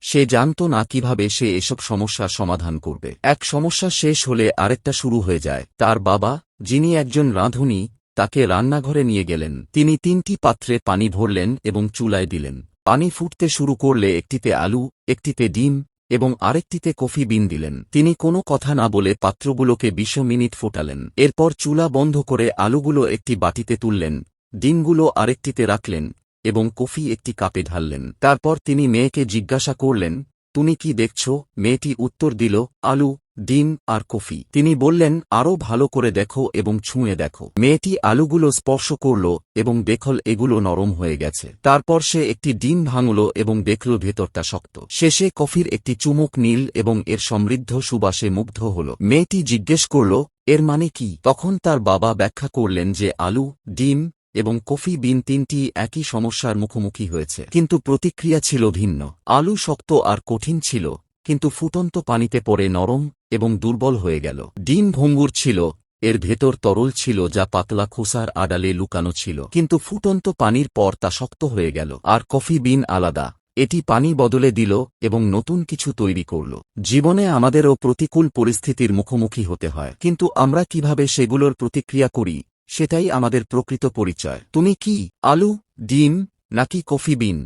সে জানত না কিভাবে সে এসব সমস্যার সমাধান করবে। এক সমস্যা শেষ হলে আরেকটা শুরু হয়ে যায়। তার বাবা, যিনি একজন রাঁধুনি, তাকে রান্নাঘরে নিয়ে গেলেন। তিনি ৩টি পাত্রে পানি ভরলেন এবং চুলায় দিলেন। পানি ফুটতে শুরু করলে একটিতে আলু, একটিতে ডিম এবং আরেকটিতে কফি বিন দিলেন। তিনি কোনো কথা না বলে পাত্রগুলোকে ২০ মিনিট ফোটালেন। এরপর চুলা বন্ধ করে আলুগুলো একটি বাটিতে তুললেন, ডিমগুলো আরেকটিতে রাখলেন এবং কফি একটি কাপে ঢাললেন। তারপর তিনি মেয়েকে জিজ্ঞাসা করলেন, তুমি কি দেখছ? মেয়েটি উত্তর দিল, আলু, ডিম আর কফি। তিনি বললেন, আরও ভালো করে দেখো এবং ছুঁয়ে দেখো। মেয়েটি আলুগুলো স্পর্শ করল এবং দেখল এগুলো নরম হয়ে গেছে। তারপর সে একটি ডিম ভাঙল এবং দেখল ভেতরটা শক্ত। শেষে কফির একটি চুমুক নীল এবং এর সমৃদ্ধ সুবাসে মুগ্ধ হল। মেয়েটি জিজ্ঞেস করল, এর মানে কি? তখন তার বাবা ব্যাখ্যা করলেন যে আলু, ডিম এবং কফি বিন ৩টি একই সমস্যার মুখোমুখি হয়েছে, কিন্তু প্রতিক্রিয়া ছিল ভিন্ন। আলু শক্ত আর কঠিন ছিল, কিন্তু ফুটন্ত পানিতে পড়ে নরম এবং দুর্বল হয়ে গেল। ডিম ভঙ্গুর ছিল, এর ভেতর তরল ছিল যা পাতলা খোসার আড়ালে লুকানো ছিল, কিন্তু ফুটন্ত পানির পর তা শক্ত হয়ে গেল। আর কফি বিন আলাদা, এটি পানি বদলে দিল এবং নতুন কিছু তৈরি করল। জীবনে আমাদেরও প্রতিকূল পরিস্থিতির মুখোমুখি হতে হয়, কিন্তু আমরা কিভাবে সেগুলোর প্রতিক্রিয়া করি সেটাই আমাদের প্রকৃত পরিচয়। তুমি কি আলু, ডিম নাকি কফি বিন?